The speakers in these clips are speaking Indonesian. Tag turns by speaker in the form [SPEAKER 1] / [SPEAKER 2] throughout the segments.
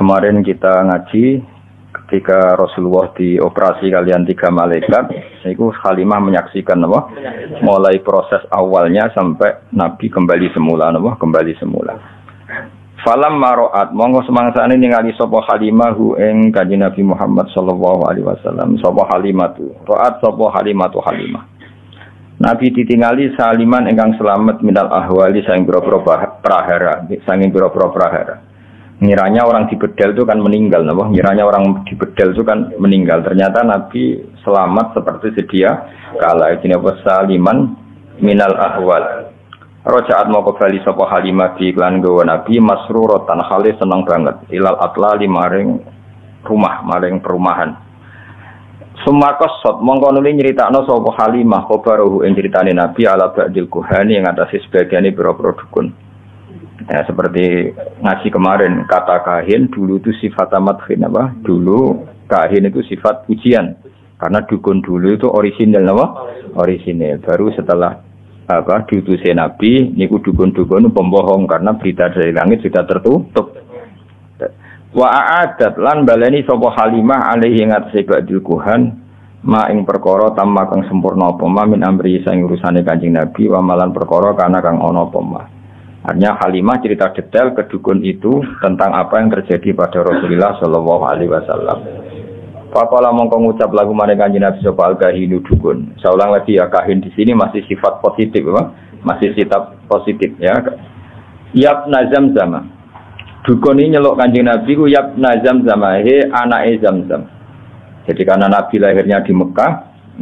[SPEAKER 1] Kemarin kita ngaji ketika Rasulullah dioperasi kalian 3 malaikat, itu Halimah menyaksikan apa? Mulai proses awalnya sampai Nabi kembali semula, apa? Kembali semula. Falam maroat monggo semangsane ningali sapa Halimah hu ing Kanjeng Nabi Muhammad sallallahu alaihi wasallam. Sapa Halimah tu, roat sapa Halimah. Nabi ditingali saliman ingkang selamat minal ahwali saing pira-pira prahara, saking pira-pira prahara. Ngiranya orang di bedel itu kan meninggal, napa? Ngiranya orang di bedel itu kan meninggal. Ternyata Nabi selamat seperti sedia kala iki apa saliman minal ahwal. Rojaat mau kembali sapa Halimah di iklan gawa Nabi masruratan khali seneng banget ilal atlali maring rumah, maring perumahan. Sumakos sot mongko nuli nyritakno sapa Halimah khabaruhu ing critane Nabi ala ba'dil kuhani yang atase sebagiane pira-pira dukun. Ya, seperti ngaji kemarin, kata kahin dulu itu sifat madhin apa? Dulu kahin itu sifat pujian. Karena dukun dulu itu orisinal apa? Orisinal. Baru setelah apa? Diutusnya Nabi, niku dukun-dukun pembohong karena berita dari langit sudah tertutup. Wa a'adat lan baleni sapa Halimah alaihi ngatasi ba'dil kuhan ma ing perkara tamma kang sempurna apa ma min amri sang urusane Kanjeng Nabi wa malan perkara kana kang ana apa ma. Artinya Halimah cerita detail ke dukun itu tentang apa yang terjadi pada Rasulullah Shallallahu Alaihi Wasallam. Faqala mongko ngucap lagu maring Kanjeng Nabi sapa al-kahinu dukun. Saya ulang lagi ya, kahin di sini masih sifat positif, apa? Masih sifat positif ya. Yabna Zamzam. Dukun ini nyeluk Kanjeng Nabi ku Yabna Zamzam, he anake Zamzam. Jadi karena Nabi lahirnya di Mekah,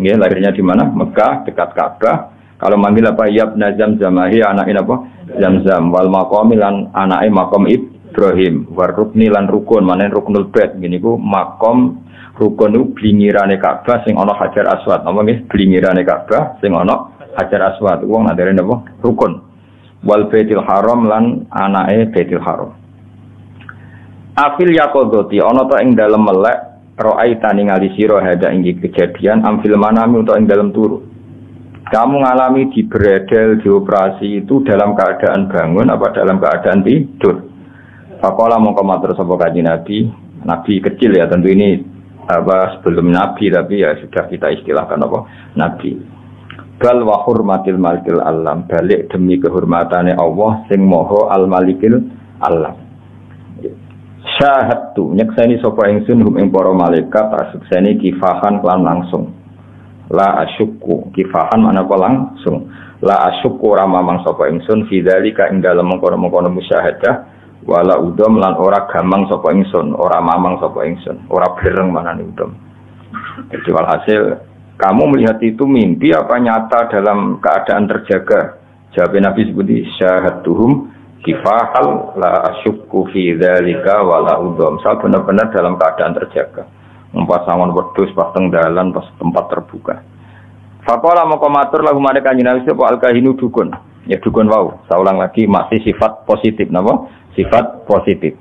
[SPEAKER 1] nggih lahirnya di mana? Mekah dekat Ka'bah. Kalau manggil apa Yabna Zamzam, he anake apa? Zamzam wal maqami lan anake maqam Ibrahim war rukni lan rukun manen ruknul bait ngene iku maqam rukun niku blingirane Ka'bah sing ana Hajar Aswad apa nggih blingirane Ka'bah sing ana Hajar Aswad wong ndare napa rukun wal baitil haram lan anake baitil haram afil yaqodoti ana ta ing dalem melek ra'aita ningali sira hada ing kejadian amfil manami utawa ing dalem turu. Kamu ngalami di bredel di operasi itu dalam keadaan bangun apa dalam keadaan tidur? Faqala mongko matur sapa Kanjeng Nabi, Nabi kecil ya tentu ini apa sebelum Nabi tapi ya sudah kita istilahkan apa Nabi. Bal wa hurmatil malikil alam balik demi kehormatane Allah sing Maha al malikil alam. Syahadtu nyekseni sapa ingsun hum ing para malaikat asekseni kifahan lan langsung. La asyukku kifahan mana apa langsung la asyukku ramamang sapa ingsun fi dzalika ing dalem mengkono-mengkono musyahadah wala udom lan ora gamang sapa ingsun ora mamang sapa ingsun ora bereng manane udom. Jadi walhasil kamu melihat itu mimpi apa nyata dalam keadaan terjaga? Jawab Nabi seperti syahadtuhum kifahal la asyukku fi dzalika wala udom. Saya benar-benar dalam keadaan terjaga. Pasangan wedhus pas teng dalan pas tempat terbuka. Faqala moko matur lagu mareka Kanjeng Nabi sapa al-kahinu dukun. Ya dukun wau. Saya ulang lagi masih sifat positif napa? Sifat positif.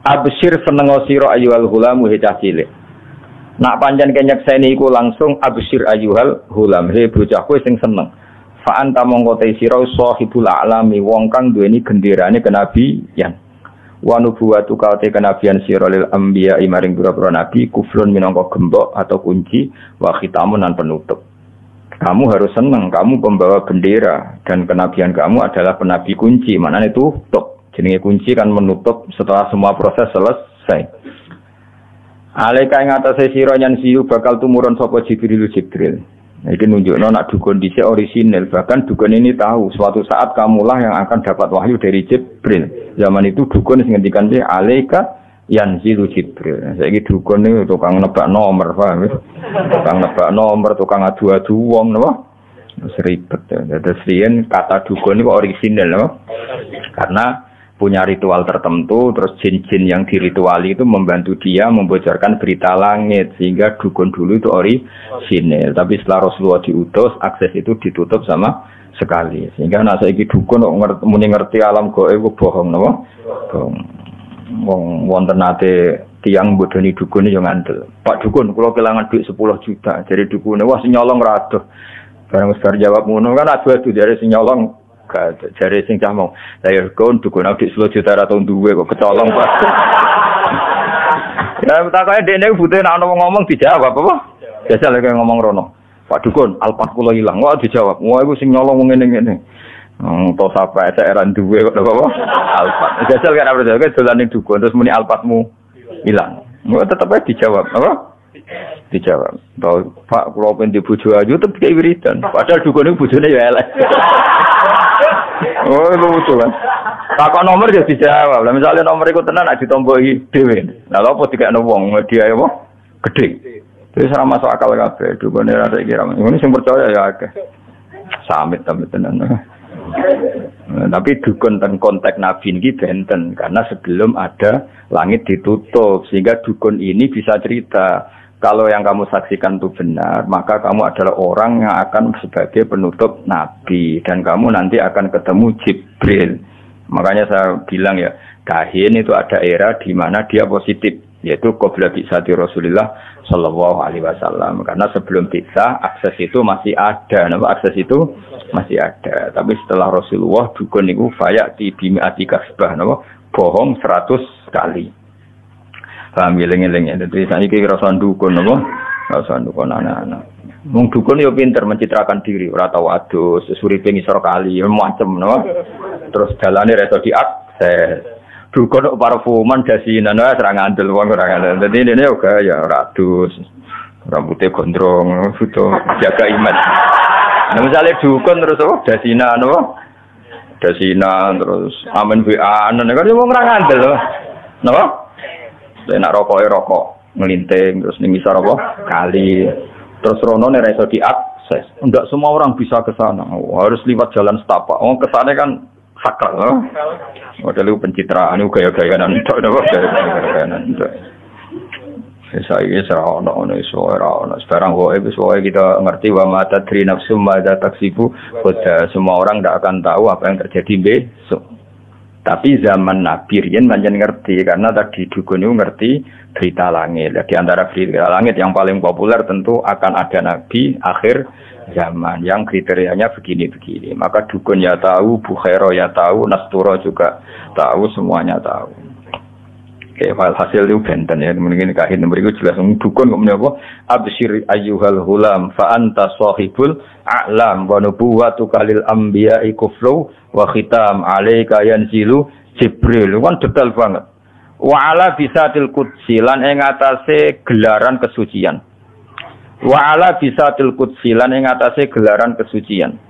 [SPEAKER 1] Absyir seneng sira ayyuhal ghulam he cah cilik. Nak pancen kenyekseni iku langsung absyir ayyuhal ghulam he bocah kowe sing seneng. Fa anta mongko te sira sahibul alami wong kang duweni genderane kenabian. Wa nubuwatu kaute kenabian sira lil anbiya maring pira-pira nabi kufrun minangka gembok atau kunci wa khitamun lan penutup. Kamu harus senang, kamu pembawa bendera dan kenabian kamu adalah penabi kunci, maknane tutup. Jenenge kunci kan menutup setelah semua proses selesai. Alaika ing atase sira nyan siyu bakal tumurun sapa Jibril. Iki nunjukno nak dukun dhisik orisinal, bahkan dukun ini tahu suatu saat kamulah yang akan dapat wahyu dari Jibril. Zaman itu dukun sing ngendikan sih alaika yanzilu Jibril. Saiki dukun niku tukang nebak nomor, paham ya? Tukang nebak nomor, tukang adu-adu wong napa? Seribet. Terus riyen kata dukun niku orisinal napa? Karena punya ritual tertentu, terus jin-jin yang dirituali itu membantu dia membocorkan berita langit, sehingga dukun dulu itu orisinil. Tapi setelah Rasulullah diutus, akses itu ditutup sama sekali. Sehingga nak saiki dukun kok ngerti alam gaib itu bohong, napa? Bohong. Wonten nate tiyang bodoni dukun yo ngandel. Pak dukun, kula kelangan duit 10 juta. Jadi dukune wah sing nyolong ra adoh. Bareng wis jawab ngono kan adu-adu dari sing nyolong jare sing cah mau. Lah ya kon dukun adik 10 juta ra tau duwe kok kecolong Pak. Ya takoknya dene butuh nek ana wong ngomong dijawab apa? Biasa lek ngomong rono. Pak Dukun, alpat kula ilang. Wah dijawab. Wah iku sing nyolong ngene-ngene. To sapa eran duwe kok apa? Alpat. Biasa lek ora percaya dolan ning dukun terus muni alpatmu ilang. Mau tetep aja dijawab apa? Dijawab. Pak kula pengen bojo ayu tetep kayak wiridan. Padahal dukun iku bojone ya elek. Oh lucu kan. Takok nomor ya dijawab. Lah misalnya nomor iku tenan nek ditomboki dhewe. Lah lha apa dikekno wong dia apa? Gedhe. Wis ora masuk akal kabeh. Dukune ra tak kira. Ini sing percaya ya akeh. Samit tenan. Tapi dukun ten konteks Nabi ini benten karena sebelum ada langit ditutup sehingga dukun ini bisa cerita kalau yang kamu saksikan itu benar maka kamu adalah orang yang akan sebagai penutup Nabi dan kamu nanti akan ketemu Jibril. Makanya saya bilang ya kahin itu ada era di mana dia positif yaitu qabla bi'tsati Rasulullah sallallahu alaihi wasallam karena sebelum bi'tsah akses itu masih ada. Akses itu masih ada. Tapi setelah Rasulullah dukun niku fayati bimi'ati kasbah bohong 100 kali. Paham eling-eling. Dadi saiki rasa dukun rasa dukun anak-anak. Wong dukun yo pinter mencitrakan diri, ora tau adus, suripe ngisor kali, macem Terus dalane reso diakses. Dukun kok parfuman dasinan wae ora ngandel wong ora ngandel. Dadi dene yo gaya radus. Rambutnya gondrong, foto jaga iman. Nah, misalnya dukun terus apa? Dasinan apa? Dasinan terus amen WA-an kan wong ora ngandel loh. Napa? Lek nak rokok ngelinting terus ning ngisor apa? Kali. Terus rono nek iso diakses. Enggak semua orang bisa ke sana. Harus lewat jalan setapak. Oh, kesane kan sakral. Model pencitraan itu gaya-gayaan entuk napa? Gaya-gayaan entuk. Saya serono sekarang kita ngerti wa mata tri nafsum mada taksibu semua orang tidak akan tahu apa yang terjadi besok. Tapi zaman Nabi riyen pancen ngerti karena tadi dukun itu ngerti berita langit. Di antara berita langit yang paling populer tentu akan ada Nabi akhir zaman yang kriterianya begini-begini. Maka dukun ya tahu, Bukhairo ya tahu, Nasturo juga tahu, semuanya tahu. Oke, hasil itu benten ya, mungkin kahin berikut jelas dukun kok menapa absyir ayyuhal hulam fa anta sahibul a'lam wa nubuwwatuka lil anbiya'i kufru wa khitam alayka yanzilu Jibril. Kan detail banget. Wa ala bisatil qudsi lan ing atase gelaran kesucian. Wa ala bisatil qudsi lan ing atase gelaran kesucian.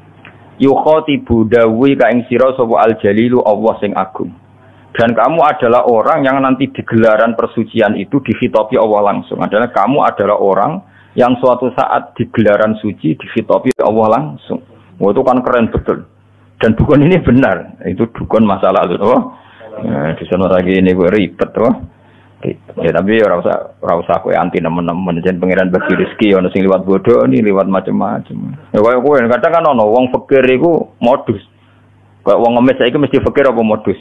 [SPEAKER 1] Yukhatibu dawi ka ing sira sapa al jalilu Allah sing agung. Dan kamu adalah orang yang nanti di gelaran persucian itu dikhitabi Allah langsung. Adalah kamu adalah orang yang suatu saat di gelaran suci dikhitabi Allah langsung. Wah, itu kan keren betul. Dan dukun ini benar. Itu dukun masa lalu. Di sana lagi ini gue ribet. Ya, tapi ora usah kowe anti nemen-nemen jen pangeran bagi rezeki ono sing liwat bodoh ini liwat macam-macam. Ya kaya kowe kadang kan ono wong fakir iku modus. Kayak wong ngemis saiki mesti fakir apa modus?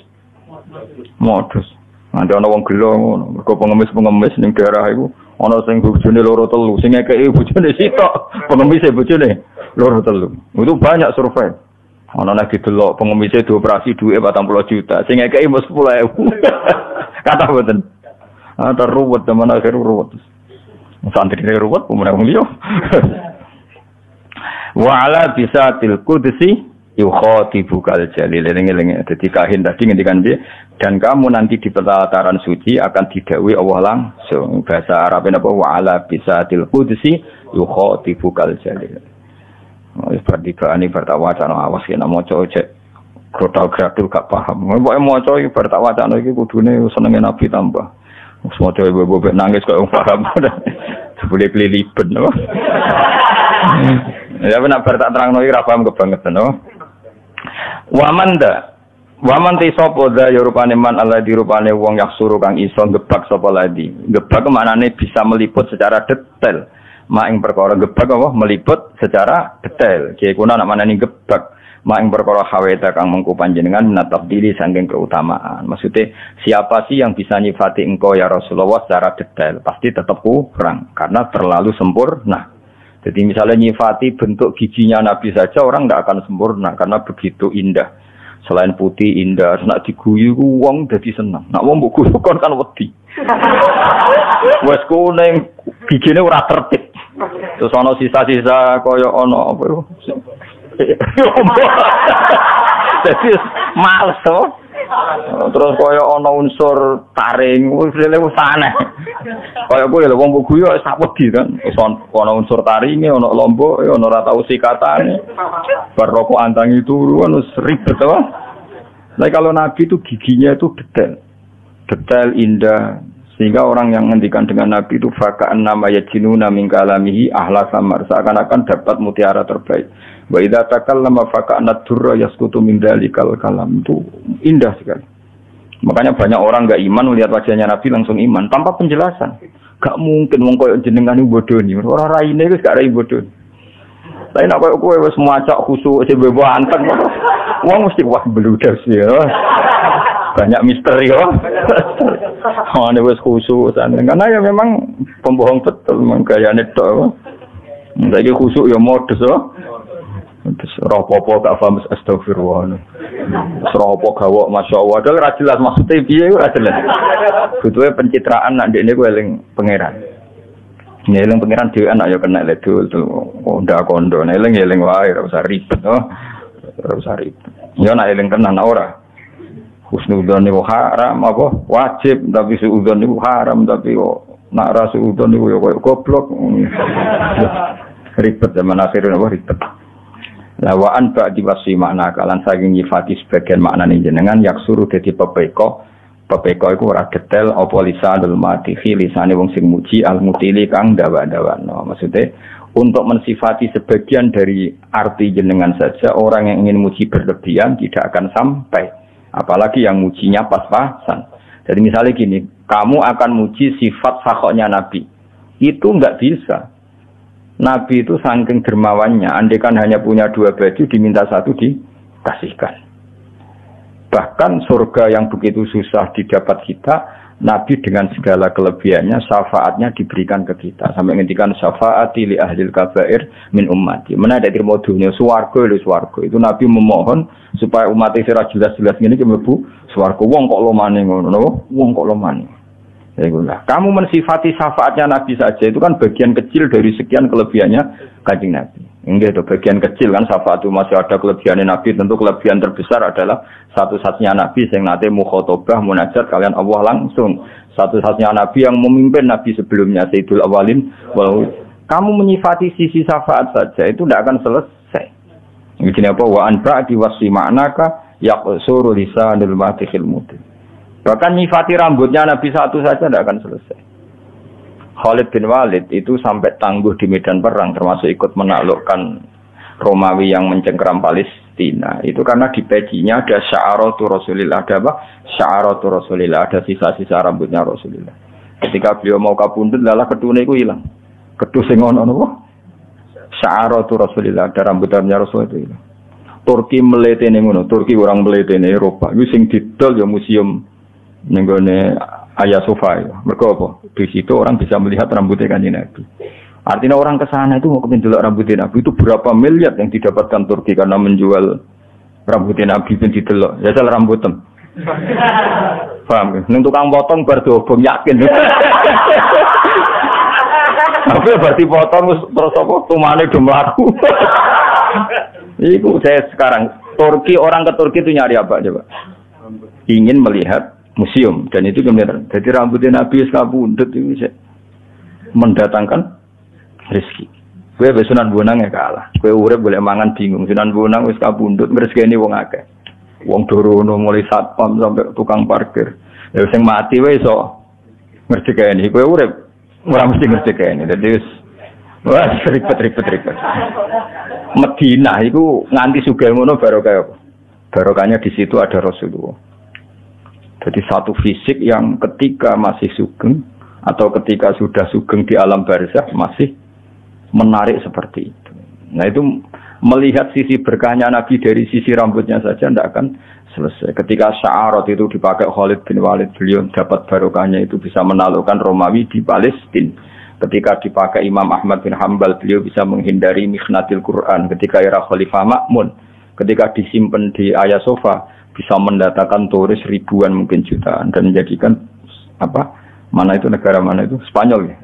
[SPEAKER 1] Modus. Nanti ana wong gelo ngono. Mergo pengemis ning daerah iku ana sing bojone loro telu, sing ngekeki bojone sitok, pengemise bojone loro telu. Itu banyak survei. Ana nek didelok pengemise dioperasi duwe 40 juta, sing ngekeki mung 10.000. Kata mboten. Ada ruwet teman akhir ruwet. Santri ruwet pemenang liya. Wa ala bisatil qudsi yukhatibukal jalil. Eling-eling dadi kahin tadi ngendikan piye? Dan kamu nanti di pelataran suci akan didhawuhi Allah langsung. Bahasa Arab napa wa ala bisatil qudsi yukhatibukal jalil. Wis perdikaane bertawacana awas kena maca cek krotal gratul gak paham. Pokoke maca iki bertawacana iki kudune senenge Nabi tambah. Semua cewek nangis kok paham. Boleh kelilipan no. Ya benar tak terangno iki ra paham kebangetan no. Waman te sapa da ya rupane man Allah di rupane wong yaksuru kang iso gebak sapa ladi. Gebak maknane bisa meliput secara detail. Mak ing perkara gebak apa meliput secara detail. Ki kuna nak manani gebak. Mak ing perkara haweta kang mengku panjenengan menatapdili saking keutamaan. Maksudnya siapa sih yang bisa nyifati engkau ya Rasulullah secara detail? Pasti tetap kurang karena terlalu sempurna. Jadi misalnya nyifati bentuk giginya Nabi saja orang tidak akan sempurna karena begitu indah. Selain putih indah, nak diguyu ku wong dadi seneng. Nak wong mbok guyu kon kan wedi. Wes kuning gigine ora tertib. Terus ana sisa-sisa kaya ana apa yo. Dadi males to. Terus kaya ana unsur taring, wis aneh. Kaya kowe lho wong mbok guyu sak wedi kan. Wis ana unsur taringe, ana lombok, ana ora tau sikatane. Bar rokok antangi turu kan wis ribet to. Nah kalau Nabi itu giginya itu detail indah, sehingga orang yang ngendikan dengan Nabi itu faka'an nama yajinuna min kalamihi ahla samar, seakan-akan dapat mutiara terbaik. Wa idza takallama faka'an ad-durra yasqutu min dalikal kalam, itu indah sekali. Makanya banyak orang enggak iman melihat wajahnya Nabi langsung iman tanpa penjelasan. Gak mungkin wong koyo jenengan iku bodoni, ora raine wis gak rai bodoni. Tapi nek kowe wis maca khusuk sebebo anteng. Wong mesti wah beludas ya. Banyak misteri ya. Oh, ini wis khusuk karena ya memang pembohong betul memang gayane tok. Saiki khusuk ya modus oh. Terus roh-popo gak paham astagfirullah. Terus roh-popo gawok masyaallah. Padahal ra jelas maksudnya piye ora jelas. Butuhe pencitraan nak ndekne ku eling pangeran. Nyeling pangeran dhewe anak ya kena ledul tuh. Ndak kondo eling wae ora usah ribet oh. Ora usah ribet. Ya nek eling tenan ora. Husnudzon niku haram apa wajib tapi suudzon niku haram tapi kok nak ra suudzon niku ya koyo goblok. Ribet zaman akhir napa ribet. Lawaan ba'di wasi makna kalan saking nyifati sebagian maknane jenengan yaksuru dadi pepeko iku ora detail apa lisanul matihi lisane wong sing muji al mutili kang dawa-dawano. Maksudnya untuk mensifati sebagian dari arti jenengan saja orang yang ingin muji berlebihan tidak akan sampai, apalagi yang mujinya pas-pasan. Jadi misalnya gini, kamu akan muji sifat fakhoknya Nabi, itu enggak bisa. Nabi itu saking dermawannya, andaikan hanya punya 2 baju diminta 1 dikasihkan. Bahkan surga yang begitu susah didapat kita, Nabi dengan segala kelebihannya, syafaatnya diberikan ke kita. Sampai ngendikan syafaati li ahlil kabair min ummati. Mana ada terima dunia swarga lho swarga. Itu Nabi memohon supaya umat Israel jelas-jelas ngene iki mlebu swarga. Wong kok lomane ngono napa? Wong kok lomane. Ya itulah. Kamu mensifati syafaatnya Nabi saja itu kan bagian kecil dari sekian kelebihannya Kanjeng Nabi. Enggak itu bagian kecil kan syafaat itu masih ada kelebihan Nabi. Tentu kelebihan terbesar adalah satu-satunya Nabi yang nanti mukhotobah munajat kalian Allah langsung. Satu-satunya Nabi yang memimpin Nabi sebelumnya Sayyidul Awalin. Kamu menyifati sisi syafaat saja itu tidak akan selesai. Begini apa wa anba di wasi maknaka yaqsuru lisanul matihil mudin. Bahkan nyifati rambutnya Nabi satu saja tidak akan selesai. Khalid bin Walid itu sampai tangguh di medan perang, termasuk ikut menaklukkan Romawi yang mencengkeram Palestina. Itu karena di pecinya ada sya'aratu Rasulillah, ada apa? Sya'aratu Rasulillah, ada sisa-sisa rambutnya Rasulillah. Ketika beliau mau kabundut, lalah kedune itu hilang. Kedu sing ono apa? Sya'aratu Rasulillah, ada rambutnya Rasul itu hilang. Turki meletene ngono, Turki orang meletene Eropa. Iku sing didol ya museum ning gone Hagia Sophia. Mergo apa? Di situ orang bisa melihat rambutnya Kanjeng Nabi. Artinya orang ke sana itu mau kepengin delok rambutnya Nabi itu berapa miliar yang didapatkan Turki karena menjual rambutnya Nabi ben didelok. Ya salah rambutem. Paham? Ning tukang potong bar dobong yakin. Tapi berarti potong terus apa tumane do mlaku. Iku saya sekarang Turki, orang ke Turki itu nyari apa coba? Ingin melihat museum dan itu kemudian jadi rambutnya Nabi kabundut itu bisa mendatangkan rezeki. Kowe wis Sunan Bonang ya kalah. Kowe urip boleh mangan bingung. Sunan Bonang wis kabundut rezekine wong akeh. Wong dorono mulai satpam sampai tukang parkir. Ya sing mati wae iso ngerjekeni. Kowe urip ora mesti ngerjekeni. Dadi wis wah ribet. Madinah iku nganti sugih ngono barokah apa? Barokahnya di situ ada Rasulullah. Jadi satu fisik yang ketika masih sugeng atau ketika sudah sugeng di alam barzakh masih menarik seperti itu. Nah itu melihat sisi berkahnya Nabi dari sisi rambutnya saja tidak akan selesai. Ketika sya'arat itu dipakai Khalid bin Walid, beliau dapat barokahnya itu bisa menaklukkan Romawi di Palestina. Ketika dipakai Imam Ahmad bin Hanbal, beliau bisa menghindari mikhnatil Quran. Ketika era Khalifah Ma'mun, ketika disimpan di Ayasofya bisa mendatangkan turis ribuan mungkin jutaan dan menjadikan mana itu negara mana itu Spanyol ya.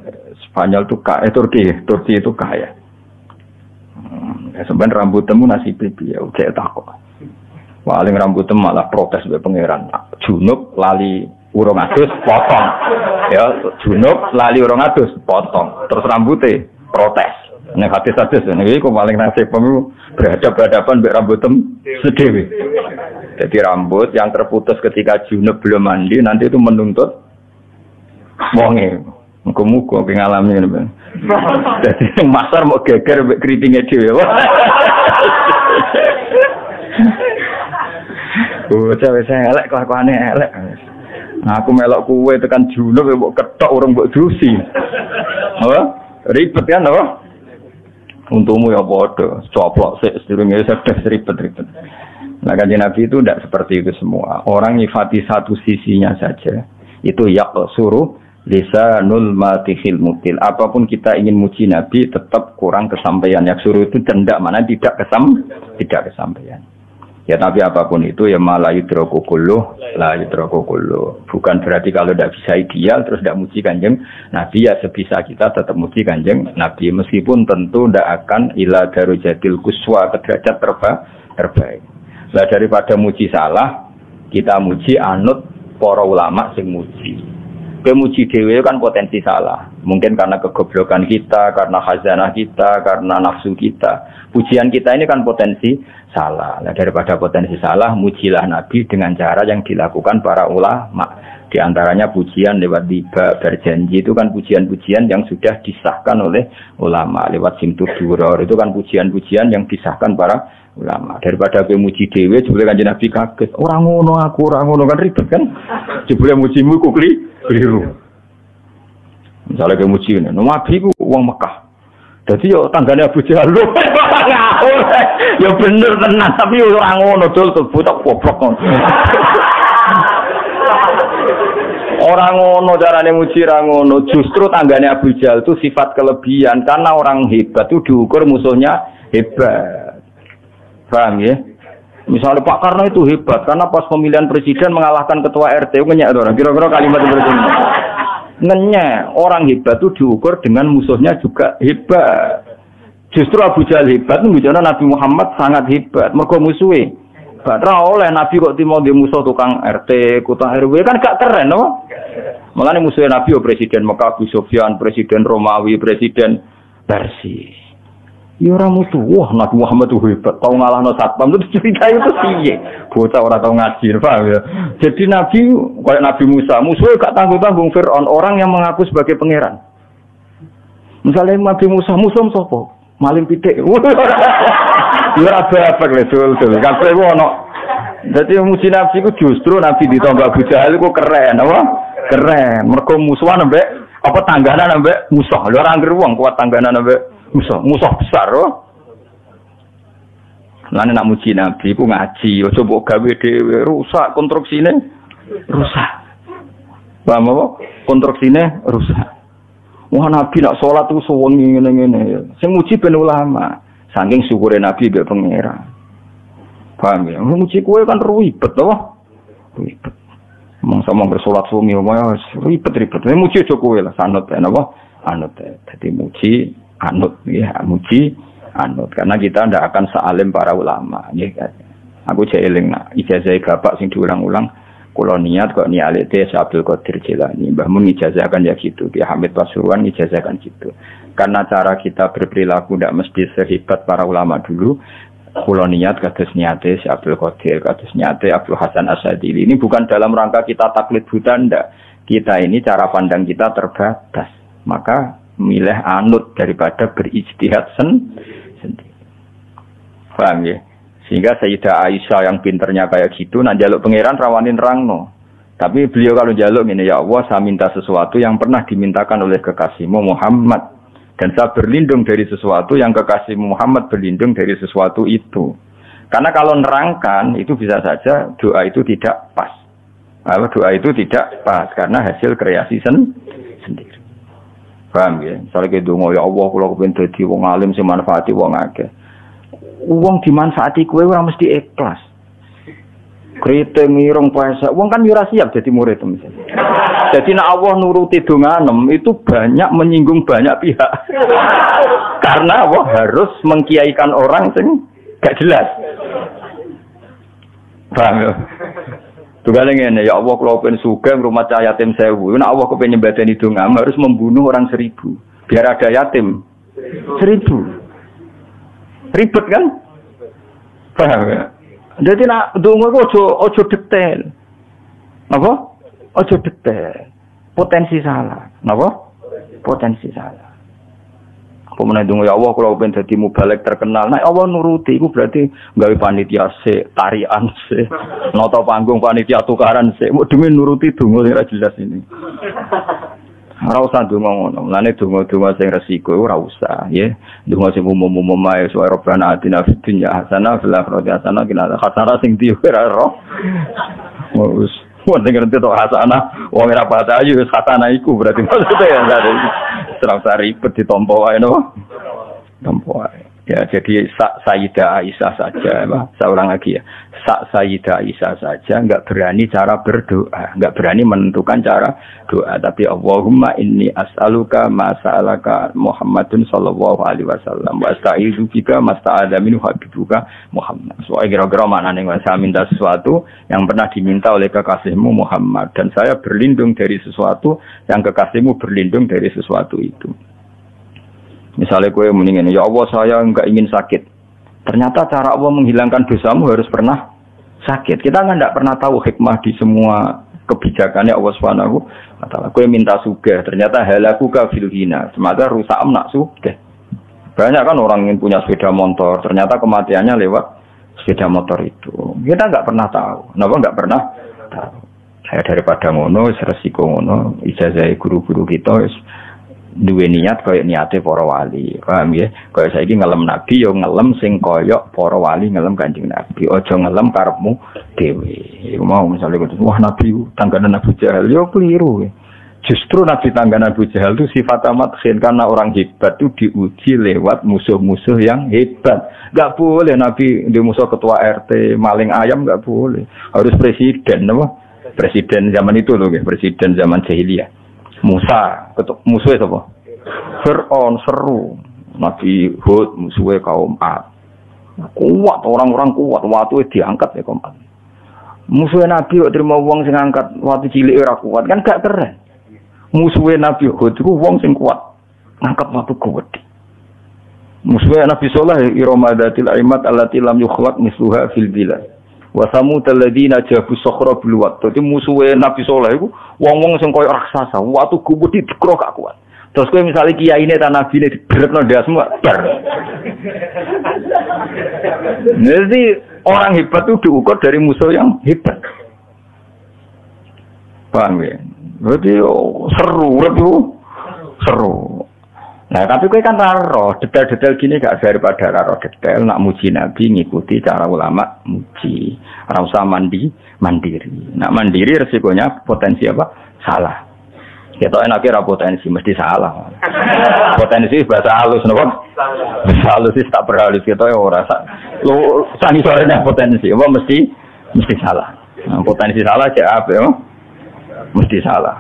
[SPEAKER 1] Spanyol itu kaya, Turki itu kaya. Sebenarnya rambut temu nasib ya udah takut. Paling rambut temu malah protes be pangeran. Junub lali urung adus potong. Ya junub lali urung adus potong. Terus rambutnya protes. Nek hadis-hadis ini kok paling nasib pemu berhadapan be rambut temu sedewe. Jadi rambut yang terputus ketika junub belum mandi nanti itu menuntut wonge. Muga-muga ngalami ngene. Dadi sing masar mau geger mek kritinge dhewe. Wis elek kelakuane elek. Nah, aku melok kuwe tekan junub mbok ketok urung mbok dusi. Apa? Ribet kan apa? Untukmu ya padha, coplok sik sedurunge sedhes ribet-ribet. Nah, Kanjeng Nabi itu tidak seperti itu semua. Orang nyifati satu sisinya saja. Itu suruh lisanul matihil mutil. Apapun kita ingin muji Nabi tetap kurang kesampaian. Yang suruh itu cendak mana tidak kesampaian. Ya tapi apapun itu ya malah yudroku kulluh la yudroku kulluh. Bukan berarti kalau tidak bisa ideal terus tidak muji Kanjeng Nabi ya sebisa kita tetap muji Kanjeng Nabi meskipun tentu tidak akan ila darujatil kuswa ke derajat terbaik. Lah daripada muji salah kita muji anut para ulama sing muji. Kemuji dewe kan potensi salah. Mungkin karena kegoblokan kita, karena khazanah kita, karena nafsu kita. Pujian kita ini kan potensi salah. Nah, daripada potensi salah, mujilah Nabi dengan cara yang dilakukan para ulama. Di antaranya pujian lewat tiba berjanji itu kan pujian-pujian yang sudah disahkan oleh ulama. Lewat simtur duror itu kan pujian-pujian yang disahkan para ulama. Daripada kemuji dewe, jebule Kanjeng Nabi kaget. Orang ngono kan ribet kan. Jebule mujimu keliru. Misalnya kemuji ini, Nabi ku uang Mekah. Jadi yo tanggane Abu Jahal lho. Ya bener tenan, tapi orang ngono dol butak goblok ngono. Orang ngono carane muji ra ngono. Justru tanggane Abu Jahal itu sifat kelebihan karena orang hebat itu diukur musuhnya hebat. Paham ya? Misalnya Pak Karno itu hebat karena pas pemilihan presiden mengalahkan ketua RT ngenyek orang. Kira-kira kalimat seperti ini. Ngenyek, orang hebat itu diukur dengan musuhnya juga hebat. Justru Abu Jahal hebat itu bicara Nabi Muhammad sangat hebat. Mergo musuhe. Badra oleh Nabi kok timo di musuh tukang RT, kota RW kan gak keren, no? Makanya musuhnya Nabi presiden Mekah Abu Sufyan, presiden Romawi, presiden Persia. Ya orang musuh, wah Nabi Muhammad itu hebat, tahu ngalahno satpam itu cerita itu piye? Bocah orang tahu ngaji, paham ya? Jadi Nabi kayak Nabi Musa, musuhnya gak tanggung-tanggung Fir'aun, orang yang mengaku sebagai pangeran. Misalnya Nabi Musa, musuh sopo, maling pitik. Ya apa le dul. Kabeh ono. Dadi muji Nabi ku justru Nabi ditambah Abu Jahal ku keren, apa? Keren. Mergo musuhan ambek apa tangganan ambek musuh. Lho ora ngger wong kuat tangganan ambek musuh besar loh. Lan nek muji Nabi ku ngaji, aja mbok gawe dhewe rusak konstruksine rusak. Paham apa? Konstruksine rusak. Wah Nabi nak salat ku suwengi ngene-ngene. Sing muji ben ulama. Saking syukure Nabi mbek pangeran. Paham ya? Muji kowe kan ribet to. Ribet. Mong-mong bersolat suwengi ribet-ribet. Muji aja kowe lah sanut napa? Anut. Dadi muji anut ya, muji anut karena kita ndak akan sealim para ulama ya. Aku jeeling nak ijazah bapak sing diulang-ulang kula niat kok nialete Abdul Qadir Jilani Mbah Mun ijazahkan ya gitu, Ki Hamid Pasuruan ijazahkan gitu. Karena cara kita berperilaku ndak mesti sehebat para ulama dulu. Kula niat kados niate Abdul Qadir, kados niate Abdul Hasan Asadili. Ini bukan dalam rangka kita taklid buta ndak. Kita ini cara pandang kita terbatas. Maka milih anut daripada berijtihad sendiri. Paham ya? Sehingga Sayyidah Aisyah yang pinternya kayak gitu, nah jaluk pangeran rawanin rangno. Tapi beliau kalau jaluk ini, ya Allah saya minta sesuatu yang pernah dimintakan oleh kekasihmu Muhammad. Dan saya berlindung dari sesuatu yang kekasihmu Muhammad berlindung dari sesuatu itu. Karena kalau nerangkan, itu bisa saja doa itu tidak pas. Doa itu tidak pas, karena hasil kreasi sendiri. Paham ya? Misalnya kita ngomong, ya Allah, kalau kepengen jadi wong alim sing manfaati wong akeh. Wong dimanfaati kowe ora mesti ikhlas. Kriting irung puasa, wong kan ora siap jadi murid misalnya. Jadi nek Allah nuruti donganem itu banyak menyinggung banyak pihak. Karena Allah harus mengkiaikan orang sing gak jelas. Paham ya? Tugale ngene, ya Allah kula pengen sugih rumah yatim 1000. Nek Allah kepengin nyembadani dongam harus membunuh orang 1000 biar ada yatim 1000. Ribet kan? Paham ya? Jadi nak donga iku ojo detail. Napa? Ojo detail. Potensi salah. Napa? Potensi salah. Apa meneh donga ya Allah kula pengen dadi mubalek terkenal. Nek Allah nuruti iku berarti gawe panitia sik, tarian sik, nata panggung panitia tukaran sik. Mau demi nuruti donga ora jelas ini. Ora usah donga ngono. Mulane donga-donga sing resiko ora usah, ya. Donga sing umum-umum ae suwe Rabbana atina fid dunya hasanah fil akhirati hasanah qina hasanah sing di ora roh. Wis wong sing ngerti tok hasanah, wong ora pada ayu wis hasanah iku berarti maksudnya ya enggak ada. Terus ribet ditompo wae no. Tompo wae. Ya, jadi Sayyidah Aisyah saja, seorang lagi ya. Sayyidah Aisyah saja enggak berani cara berdoa, enggak berani menentukan cara doa, tapi Allahumma inni as'aluka ma sa'alaka Muhammadun sallallahu alaihi wasallam wa asta'izu bika masta'adza minhu habibuka Muhammad. Soale kira-kira maknane saya minta sesuatu yang pernah diminta oleh kekasihmu Muhammad dan saya berlindung dari sesuatu yang kekasihmu berlindung dari sesuatu itu. Misalnya kowe mendingin, ya Allah saya enggak ingin sakit. Ternyata cara Allah menghilangkan dosamu harus pernah sakit. Kita kan enggak pernah tahu hikmah di semua kebijakannya Allah Subhanahu wa taala. Kowe minta sugih, ternyata halakuka fil hina. Semata rusak nak sugih. Banyak kan orang yang punya sepeda motor, ternyata kematiannya lewat sepeda motor itu. Kita enggak pernah tahu. Kenapa enggak pernah tahu? Saya daripada ngono, resiko ngono, ijazah guru-guru kita duwe niat kaya niate para wali. Paham ya? Kaya saiki ngelem nabi yo ngelem sing kaya para wali ngelem Kanjeng Nabi. Aja ngelem karepmu dhewe. Iku mau misale wah nabi tangganan Abu Jahal yo keliru. Justru nabi tangganan Abu Jahal itu sifat amat khin karena orang hebat itu diuji lewat musuh-musuh yang hebat. Enggak boleh nabi di musuh ketua RT maling ayam enggak boleh. Harus presiden apa? Presiden zaman itu loh, presiden zaman jahiliyah. Musa, musuhnya apa? Fir'aun, seru. Nabi Hud, musuhnya kaum Ad. Kuat, orang-orang kuat. Waktu diangkat ya kaum Ad. Musuhnya Nabi, terima uang sing angkat. Waktu cilik ora kuat. Kan gak keren. Musuhnya Nabi Hud, itu uang sing kuat. Angkat waktu kuat. Musuhnya Nabi Soleh, Iromadatil Aimat allati lam yukhlaq misluha fil bilad. Wa samud alladziina jabu sakhra bil wat. Dadi musuhe Nabi Saleh iku wong-wong sing koyo raksasa, watu gumudi dikrok gak kuat. Terus kowe misale kiyaine ta nabine dibretno ndas semua bar. Jadi orang hebat itu diukur dari musuh yang hebat. Paham ya? Berarti seru, seru. Nah, tapi kowe kan roh detail-detail gini gak daripada roh detail nak muji Nabi ngikuti cara ulama muji. Ora usah mandiri. Nak mandiri resikonya potensi apa? Salah. Kita enaknya potensi mesti salah. Potensi bahasa halus napa? Bahasa halus sih tak berhalus kita ora lu sani sorenya potensi apa mesti salah. Nah, potensi salah cek apa ya? Mesti salah.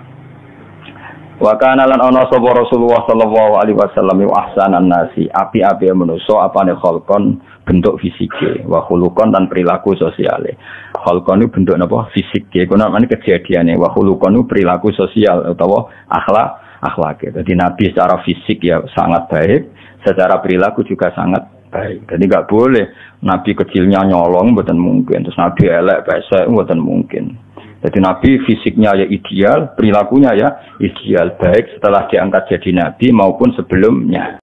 [SPEAKER 1] Wa kana lan ana sapa Rasulullah sallallahu alaihi wasallam wa ahsanan nasi api-api manusa apane kholqon bentuk fisike wa khuluqon dan perilaku sosiale. Kholqon itu bentuk napa fisike iku namane kejadiane wa khuluqon itu perilaku sosial utawa akhlak. Jadi Nabi secara fisik ya sangat baik, secara perilaku juga sangat baik. Jadi enggak boleh Nabi kecilnya nyolong mboten mungkin, terus Nabi elek pesek mboten mungkin. Jadi Nabi fisiknya ya ideal, perilakunya ya ideal, baik setelah diangkat jadi Nabi maupun sebelumnya.